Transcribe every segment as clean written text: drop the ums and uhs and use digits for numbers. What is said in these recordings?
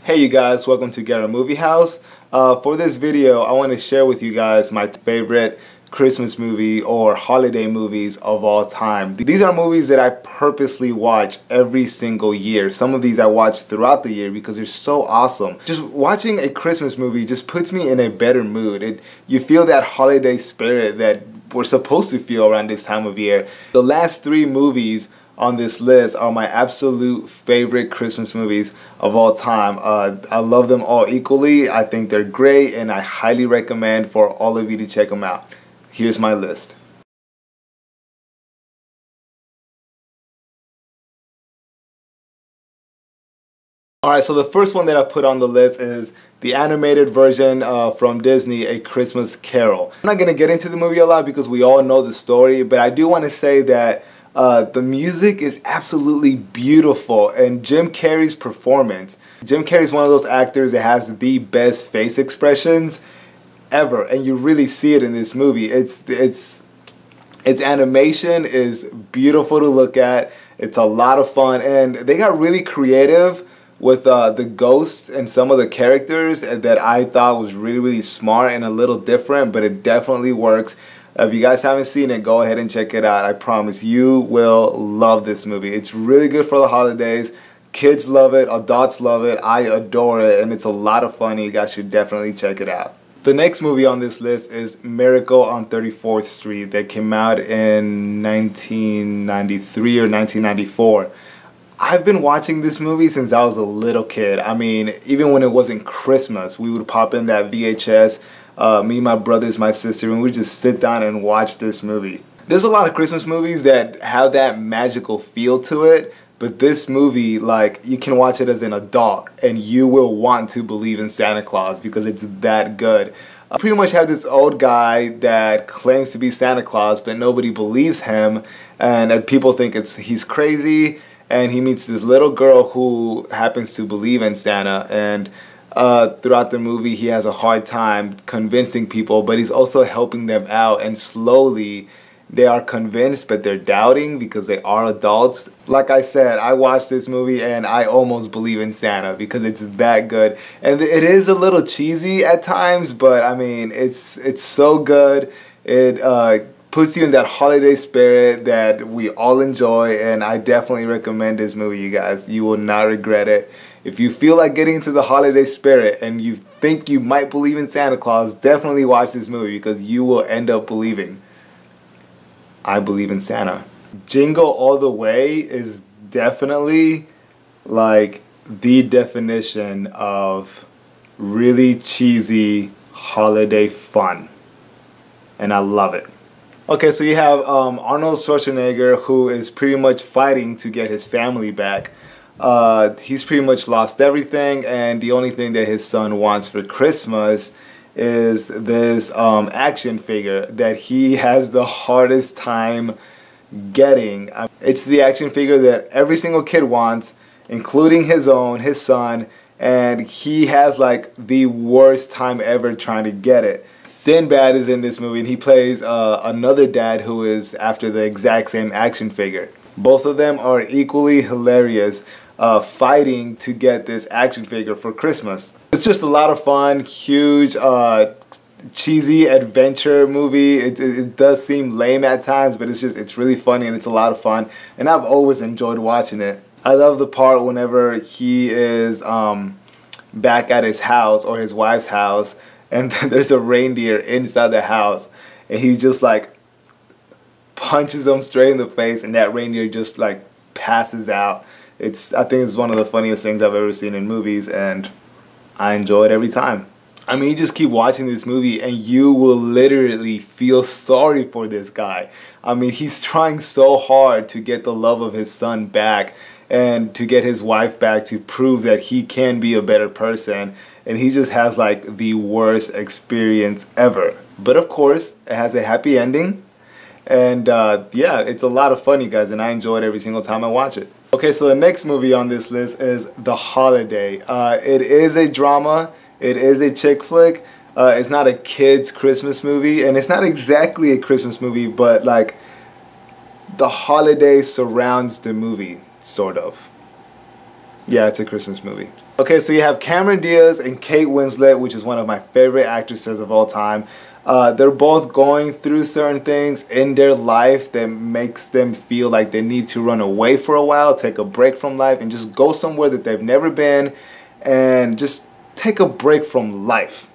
Hey you guys, welcome to Get a Movie House. For this video, I want to share with you guys my favorite Christmas movie or holiday movies of all time. These are movies that I purposely watch every single year. Some of these I watch throughout the year because they're so awesome. Just watching a Christmas movie just puts me in a better mood. You feel that holiday spirit that we're supposed to feel around this time of year. The last three movies on this list are my absolute favorite Christmas movies of all time. I love them all equally. I think they're great and I highly recommend for all of you to check them out. Here's my list. Alright, so the first one that I put on the list is the animated version from Disney, A Christmas Carol. I'm not going to get into the movie a lot because we all know the story, but I do want to say that the music is absolutely beautiful, and Jim Carrey's performance. Jim Carrey's one of those actors that has the best face expressions ever, and you really see it in this movie. Its animation is beautiful to look at. It's a lot of fun, and they got really creative with the ghosts and some of the characters that I thought was really smart and a little different, but it definitely works. If you guys haven't seen it, go ahead and check it out. I promise you will love this movie. It's really good for the holidays. Kids love it, adults love it, I adore it, and it's a lot of fun. You guys should definitely check it out. The next movie on this list is Miracle on 34th Street that came out in 1993 or 1994. I've been watching this movie since I was a little kid. I mean, even when it wasn't Christmas, we would pop in that VHS, me, my brothers, my sister, and we'd just sit down and watch this movie. There's a lot of Christmas movies that have that magical feel to it, but this movie, like, you can watch it as an adult and you will want to believe in Santa Claus because it's that good. I pretty much have this old guy that claims to be Santa Claus, but nobody believes him, and people think he's crazy. And he meets this little girl who happens to believe in Santa, and throughout the movie he has a hard time convincing people, but he's also helping them out, and slowly they are convinced, but they're doubting because they are adults. Like I said, I watched this movie and I almost believe in Santa because it's that good. And it is a little cheesy at times, but I mean, it's so good. It puts you in that holiday spirit that we all enjoy, and I definitely recommend this movie, you guys. You will not regret it. If you feel like getting into the holiday spirit and you think you might believe in Santa Claus, definitely watch this movie because you will end up believing. I believe in Santa. Jingle All the Way is definitely like the definition of really cheesy holiday fun, and I love it. Okay, so you have Arnold Schwarzenegger, who is pretty much fighting to get his family back. He's pretty much lost everything, and the only thing that his son wants for Christmas is this action figure that he has the hardest time getting. It's the action figure that every single kid wants, including his son, and he has like the worst time ever trying to get it. Sinbad is in this movie, and he plays another dad who is after the exact same action figure. Both of them are equally hilarious, fighting to get this action figure for Christmas. It's just a lot of fun, huge, cheesy adventure movie. It does seem lame at times, but it's really funny and it's a lot of fun, and I've always enjoyed watching it. I love the part whenever he is back at his house or his wife's house, and there's a reindeer inside the house, and he just like punches them straight in the face, and that reindeer just like passes out. I think it's one of the funniest things I've ever seen in movies, and I enjoy it every time. I mean, you just keep watching this movie and you will literally feel sorry for this guy. I mean, he's trying so hard to get the love of his son back and to get his wife back, to prove that he can be a better person, and he just has like the worst experience ever. But of course, it has a happy ending, and yeah, it's a lot of fun, you guys, and I enjoy it every single time I watch it. Okay, so the next movie on this list is The Holiday. It is a drama. It is a chick flick. It's not a kid's Christmas movie, and it's not exactly a Christmas movie, but like the holiday surrounds the movie, sort of. Yeah, it's a Christmas movie. Okay, so you have Cameron Diaz and Kate Winslet, which is one of my favorite actresses of all time. They're both going through certain things in their life that makes them feel like they need to run away for a while, take a break from life, and just go somewhere that they've never been and just take a break from life.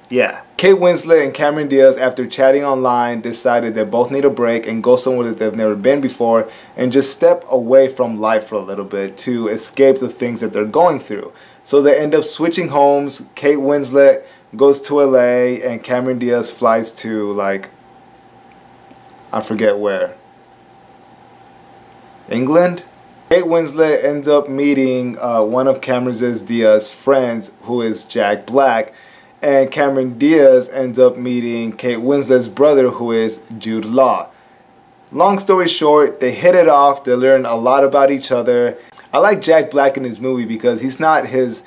Yeah. Kate Winslet and Cameron Diaz, after chatting online, decided they both need a break and go somewhere that they've never been before and just step away from life for a little bit to escape the things that they're going through. So they end up switching homes. Kate Winslet goes to LA and Cameron Diaz flies to, like, I forget where. England? Kate Winslet ends up meeting one of Cameron Diaz's friends, who is Jack Black, and Cameron Diaz ends up meeting Kate Winslet's brother, who is Jude Law. Long story short, they hit it off, they learn a lot about each other. I like Jack Black in this movie because he's not his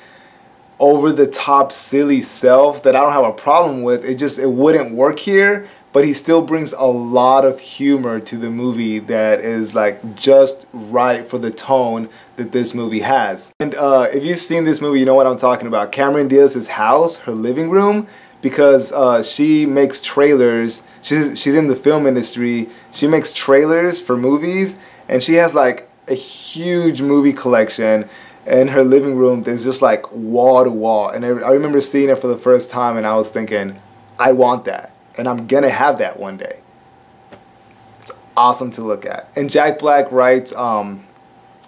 over-the-top silly self that I don't have a problem with. It wouldn't work here, but he still brings a lot of humor to the movie that is like just right for the tone that this movie has. And if you've seen this movie, you know what I'm talking about. Cameron Diaz's house, her living room, because she makes trailers. She's in the film industry. She makes trailers for movies, and she has like a huge movie collection in her living room. There's just like wall to wall, and I remember seeing it for the first time and I was thinking, I want that. And I'm gonna have that one day. It's awesome to look at. And Jack Black writes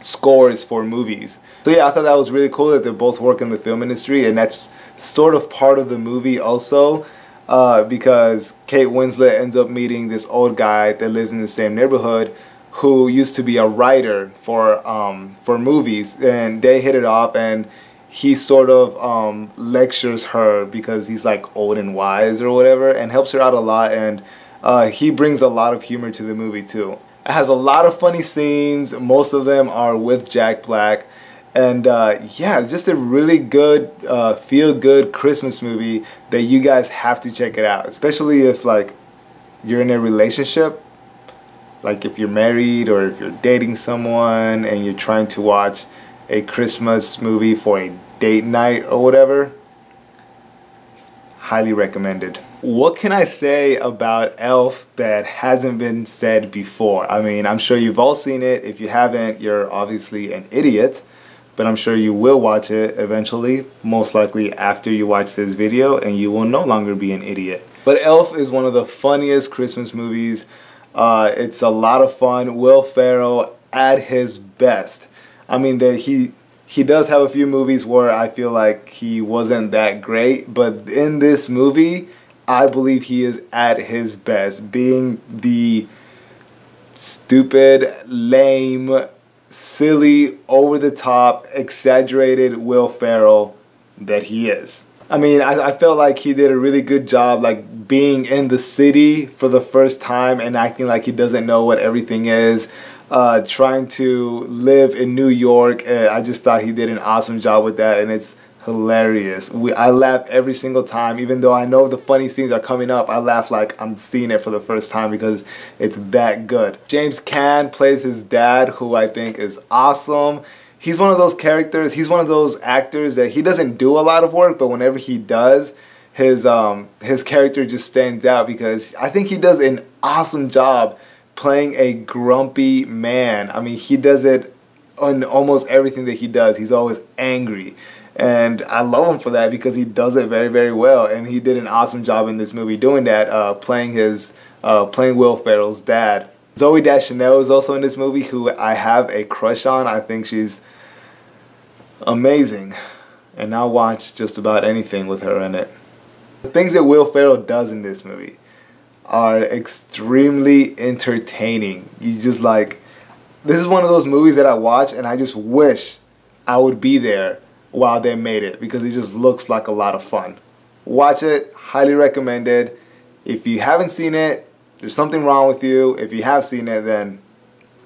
scores for movies. So yeah, I thought that was really cool that they both work in the film industry, and that's sort of part of the movie also, because Kate Winslet ends up meeting this old guy that lives in the same neighborhood who used to be a writer for movies, and they hit it off, and he sort of lectures her because he's like old and wise or whatever, and helps her out a lot, and he brings a lot of humor to the movie too. It has a lot of funny scenes. Most of them are with Jack Black, and yeah, just a really good feel-good Christmas movie that you guys have to check it out, especially if like you're in a relationship, like if you're married or if you're dating someone and you're trying to watch a Christmas movie for a date night or whatever. Highly recommended. What can I say about Elf that hasn't been said before? I mean, I'm sure you've all seen it. If you haven't, you're obviously an idiot, but I'm sure you will watch it eventually, most likely after you watch this video, and you will no longer be an idiot. But Elf is one of the funniest Christmas movies. It's a lot of fun. Will Ferrell at his best. I mean, he does have a few movies where I feel like he wasn't that great, but in this movie, I believe he is at his best, being the stupid, lame, silly, over-the-top, exaggerated Will Ferrell that he is. I mean, I felt like he did a really good job, like being in the city for the first time and acting like he doesn't know what everything is. Trying to live in New York. I just thought he did an awesome job with that, and it's hilarious. I laugh every single time, even though I know the funny scenes are coming up. I laugh like I'm seeing it for the first time because it's that good. James Caan plays his dad, who I think is awesome. He's one of those characters, he's one of those actors that he doesn't do a lot of work, but whenever he does, his character just stands out because I think he does an awesome job playing a grumpy man. I mean, he does it on almost everything that he does. He's always angry, and I love him for that because he does it very, very well, and he did an awesome job in this movie doing that, playing Will Ferrell's dad. Zooey Deschanel is also in this movie, who I have a crush on. I think she's amazing, and I'll watch just about anything with her in it. The things that Will Ferrell does in this movie are extremely entertaining. You just like, this is one of those movies that I watch and I just wish I would be there while they made it because it just looks like a lot of fun. Watch it, highly recommended. If you haven't seen it, there's something wrong with you. If you have seen it, then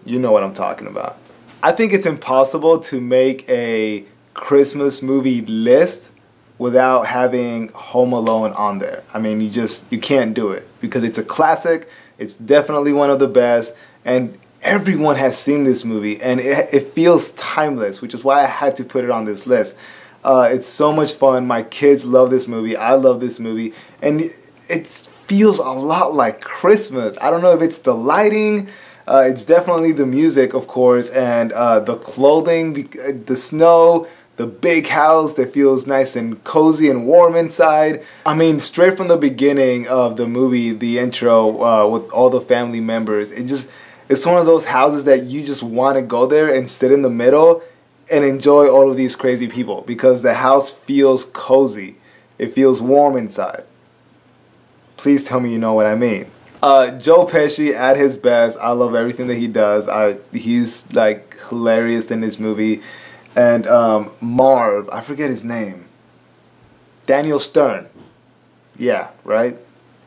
you know what I'm talking about. I think it's impossible to make a Christmas movie list without having Home Alone on there. I mean, you can't do it because it's a classic. It's definitely one of the best, and everyone has seen this movie, and it feels timeless, which is why I had to put it on this list. It's so much fun. My kids love this movie. I love this movie, and it feels a lot like Christmas. I don't know if it's the lighting, it's definitely the music, of course, and the clothing, the snow, the big house that feels nice and cozy and warm inside. I mean, straight from the beginning of the movie, the intro with all the family members, it's one of those houses that you just want to go there and sit in the middle and enjoy all of these crazy people, because the house feels cozy. It feels warm inside. Please tell me you know what I mean. Joe Pesci at his best. I love everything that he does. He's like hilarious in this movie. And Marv, I forget his name. Daniel Stern. Yeah, right?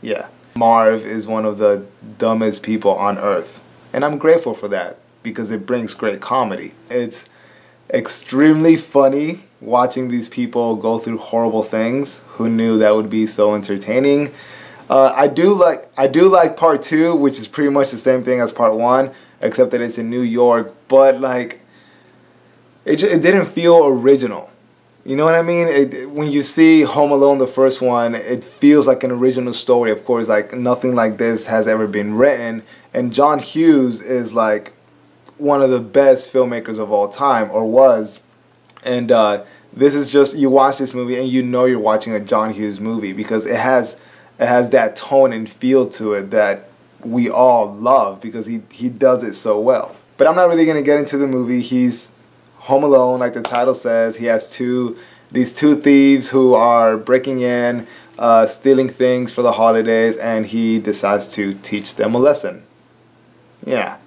Yeah. Marv is one of the dumbest people on earth. And I'm grateful for that, because it brings great comedy. It's extremely funny watching these people go through horrible things. Who knew that would be so entertaining? I do like part 2, which is pretty much the same thing as part 1, except that it's in New York, but like it didn't feel original. You know what I mean? When you see Home Alone, the first one, it feels like an original story. Of course, like nothing like this has ever been written, and John Hughes is like one of the best filmmakers of all time, or was. And this is just, you watch this movie and you know you're watching a John Hughes movie, because it has that tone and feel to it that we all love, because he does it so well. But I'm not really going to get into the movie. He's home alone, like the title says. He has these two thieves who are breaking in, stealing things for the holidays, and he decides to teach them a lesson. Yeah.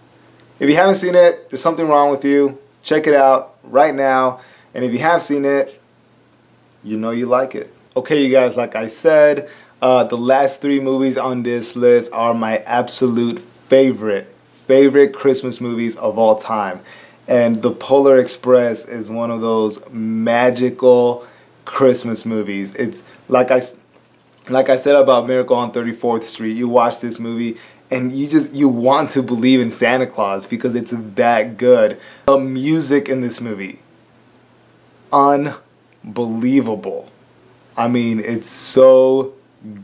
If you haven't seen it, there's something wrong with you. Check it out right now. And if you have seen it, you know you like it. Okay, you guys, like I said, the last 3 movies on this list are my absolute favorite Christmas movies of all time. And The Polar Express is one of those magical Christmas movies. It's like I said about Miracle on 34th Street. You watch this movie and you want to believe in Santa Claus, because it's that good. The music in this movie, unbelievable. I mean, it's so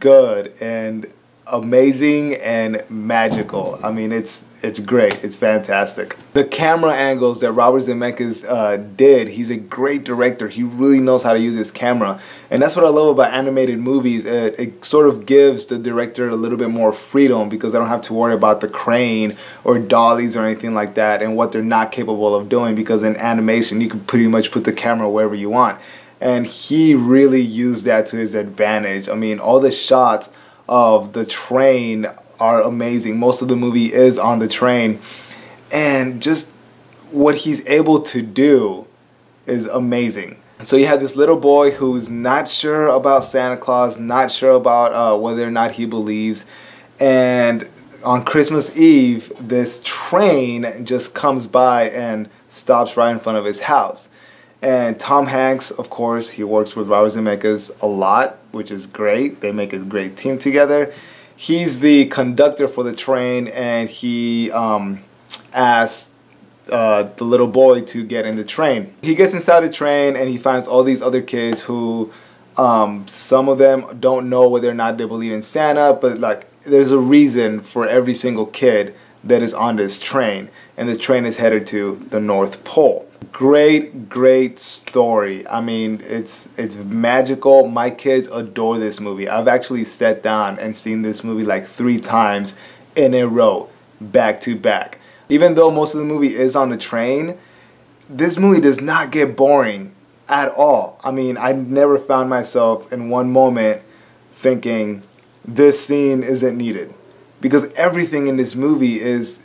good and amazing and magical. I mean, it's great. It's fantastic. The camera angles that Robert Zemeckis did, he's a great director. He really knows how to use his camera. And that's what I love about animated movies. It sort of gives the director a little bit more freedom, because they don't have to worry about the crane or dollies or anything like that, and what they're not capable of doing, because in animation you can pretty much put the camera wherever you want. And he really used that to his advantage. I mean, all the shots of the train are amazing. Most of the movie is on the train, and just what he's able to do is amazing. So you have this little boy who's not sure about Santa Claus, not sure about whether or not he believes, and on Christmas Eve this train just comes by and stops right in front of his house. And Tom Hanks, of course, he works with Robert Zemeckis a lot, which is great. They make a great team together. He's the conductor for the train, and he asks the little boy to get in the train. He gets inside the train and he finds all these other kids who, some of them don't know whether or not they believe in Santa, but like there's a reason for every single kid that is on this train, and the train is headed to the North Pole. Great story. I mean, it's magical. My kids adore this movie. I've actually sat down and seen this movie like 3 times in a row, back to back. Even though most of the movie is on the train, this movie does not get boring at all. I mean, I never found myself in one moment thinking this scene isn't needed, because everything in this movie is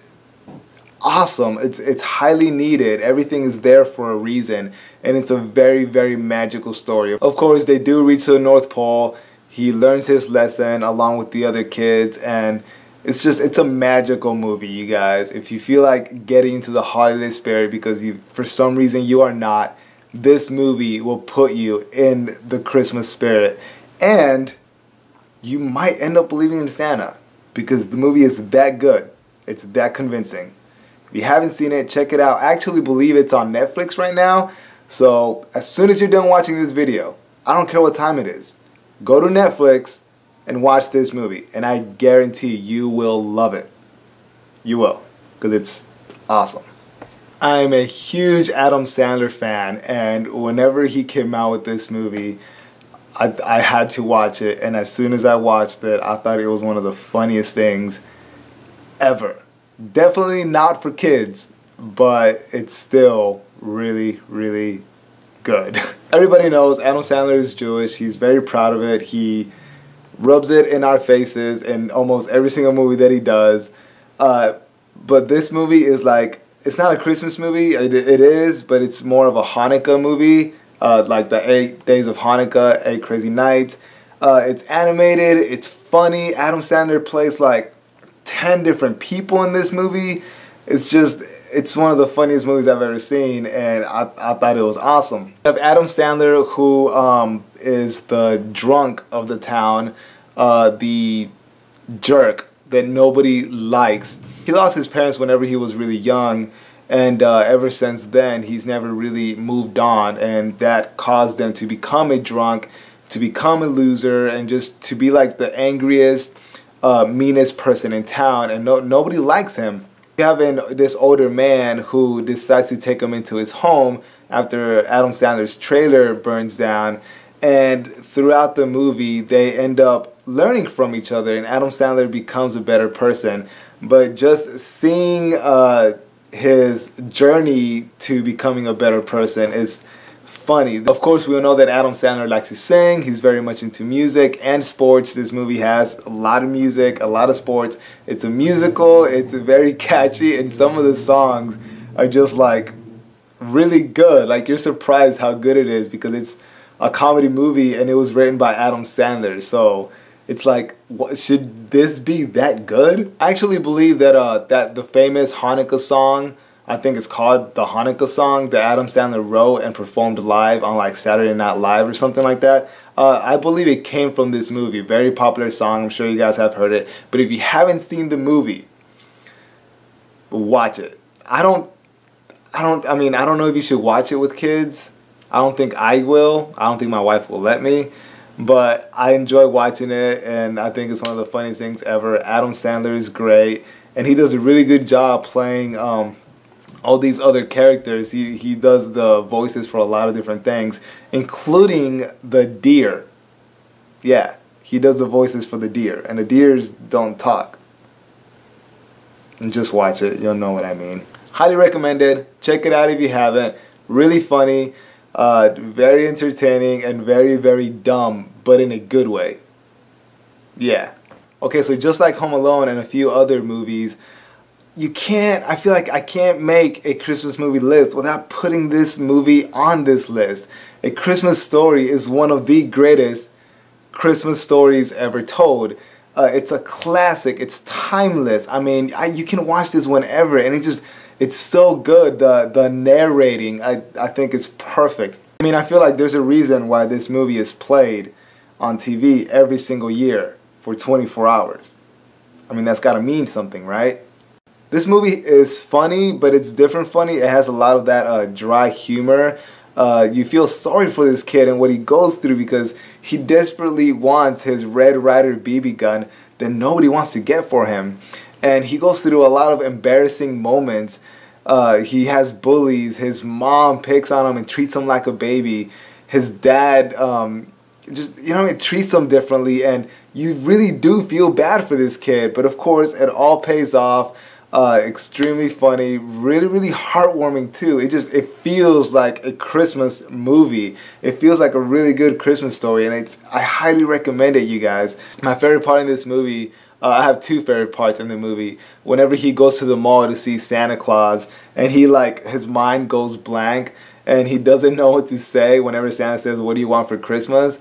awesome. It's highly needed. Everything is there for a reason, and it's a very magical story. Of course, they do reach the North Pole. He learns his lesson along with the other kids, and it's a magical movie, you guys. If you feel like getting into the holiday spirit because for some reason you are not, this movie will put you in the Christmas spirit, and you might end up believing in Santa, because the movie is that good. It's that convincing. If you haven't seen it, check it out. I actually believe it's on Netflix right now. So as soon as you're done watching this video, I don't care what time it is, go to Netflix and watch this movie. And I guarantee you will love it. You will, because it's awesome. I'm a huge Adam Sandler fan, and whenever he came out with this movie, I had to watch it, and as soon as I watched it, I thought it was one of the funniest things ever. Definitely not for kids, but it's still really, really good. Everybody knows Adam Sandler is Jewish. He's very proud of it. He rubs it in our faces in almost every single movie that he does. But this movie is like, it's not a Christmas movie. It is, but it's more of a Hanukkah movie. Like the 8 days of Hanukkah, 8 crazy nights. It's animated, it's funny. Adam Sandler plays like 10 different people in this movie. It's one of the funniest movies I've ever seen, and I thought it was awesome. We have Adam Sandler, who is the drunk of the town, the jerk that nobody likes. He lost his parents whenever he was really young, and ever since then he's never really moved on, and that caused him to become a drunk, to become a loser, and just to be like the angriest, meanest person in town, and nobody likes him. You have this older man who decides to take him into his home after Adam Sandler's trailer burns down, and throughout the movie they end up learning from each other, and Adam Sandler becomes a better person. But just seeing his journey to becoming a better person is funny. Of course, we all know that Adam Sandler likes to sing. He's very much into music and sports. This movie has a lot of music, a lot of sports. It's a musical. It's very catchy, and some of the songs are just like really good. Like, you're surprised how good it is because it's a comedy movie and it was written by Adam Sandler. So it's like, what, should this be that good? I actually believe that that the famous Hanukkah song, I think it's called the Hanukkah song, that Adam Sandler wrote and performed live on like Saturday Night Live or something like that. I believe it came from this movie. Very popular song. I'm sure you guys have heard it. But if you haven't seen the movie, watch it. I don't know if you should watch it with kids. I don't think I will. I don't think my wife will let me. But I enjoy watching it, and I think it's one of the funniest things ever. Adam Sandler is great, and he does a really good job playing all these other characters. He does the voices for a lot of different things, including the deer. Yeah, he does the voices for the deer, and the deers don't talk. And just watch it, you'll know what I mean. Highly recommended. Check it out if you haven't. Really funny. Very entertaining and very, very dumb, but in a good way. Yeah. Okay, so just like Home Alone and a few other movies, I feel like I can't make a Christmas movie list without putting this movie on this list. A Christmas Story is one of the greatest Christmas stories ever told. It's a classic. It's timeless. I mean, you can watch this whenever, and it's so good. The narrating, I think, is perfect. I mean, I feel like there's a reason why this movie is played on TV every single year for 24 hours. I mean, that's got to mean something, right? This movie is funny, but it's different funny. It has a lot of that dry humor. You feel sorry for this kid and what he goes through because he desperately wants his Red Ryder BB gun that nobody wants to get for him. And he goes through a lot of embarrassing moments. He has bullies. His mom picks on him and treats him like a baby. His dad it treats him differently, and you really do feel bad for this kid. But of course, it all pays off. Extremely funny, really, really heartwarming too. It feels like a Christmas movie. It feels like a really good Christmas story, and I highly recommend it, you guys. My favorite part in this movie, I have two favorite parts in the movie. Whenever he goes to the mall to see Santa Claus, and his mind goes blank, and he doesn't know what to say whenever Santa says, "What do you want for Christmas?"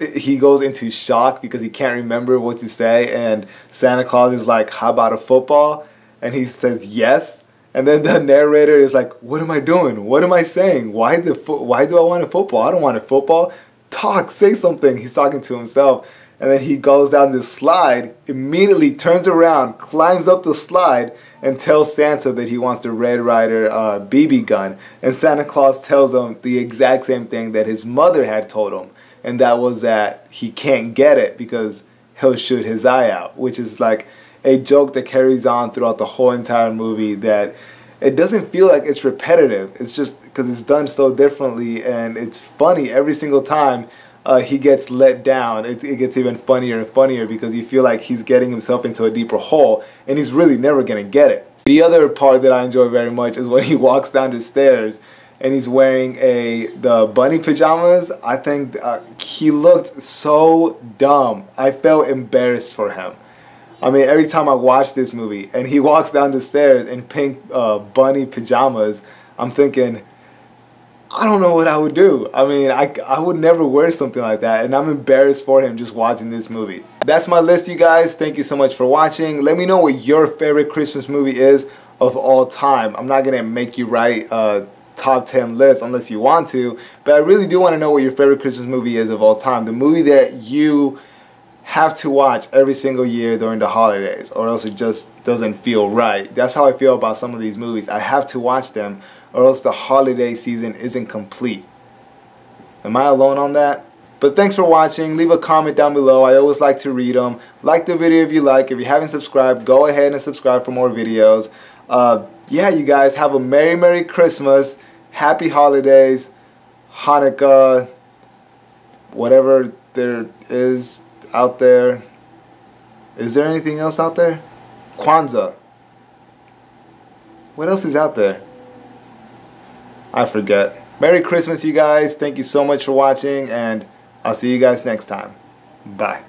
He goes into shock because he can't remember what to say, and Santa Claus is like, "How about a football?" And he says yes, and then the narrator is like, "What am I doing? What am I saying? Why do I want a football? I don't want a football. Talk, say something." He's talking to himself, and then he goes down this slide, immediately turns around, climbs up the slide, and tells Santa that he wants the Red Ryder BB gun. And Santa Claus tells him the exact same thing that his mother had told him. And that was that he can't get it because he'll shoot his eye out. Which is like a joke that carries on throughout the whole entire movie, that it doesn't feel like it's repetitive. It's just because it's done so differently, and it's funny every single time he gets let down. It gets even funnier and funnier because you feel like he's getting himself into a deeper hole, and he's really never going to get it. The other part that I enjoy very much is when he walks down the stairs and he's wearing the bunny pajamas. I think he looked so dumb. I felt embarrassed for him. I mean, every time I watch this movie and he walks down the stairs in pink bunny pajamas, I'm thinking, I don't know what I would do. I mean, I would never wear something like that, and I'm embarrassed for him just watching this movie. That's my list, you guys. Thank you so much for watching. Let me know what your favorite Christmas movie is of all time. I'm not going to make you write a top 10 list unless you want to, but I really do want to know what your favorite Christmas movie is of all time. The movie that you have to watch every single year during the holidays, or else it just doesn't feel right. That's how I feel about some of these movies. I have to watch them, or else the holiday season isn't complete. Am I alone on that? But thanks for watching. Leave a comment down below. I always like to read them. Like the video if you like. If you haven't subscribed, go ahead and subscribe for more videos. Yeah, you guys have a Merry Christmas, Happy Holidays, Hanukkah, whatever there is out there. Is there anything else out there? Kwanzaa. What else is out there? I forget. Merry Christmas, you guys. Thank you so much for watching, and I'll see you guys next time. Bye.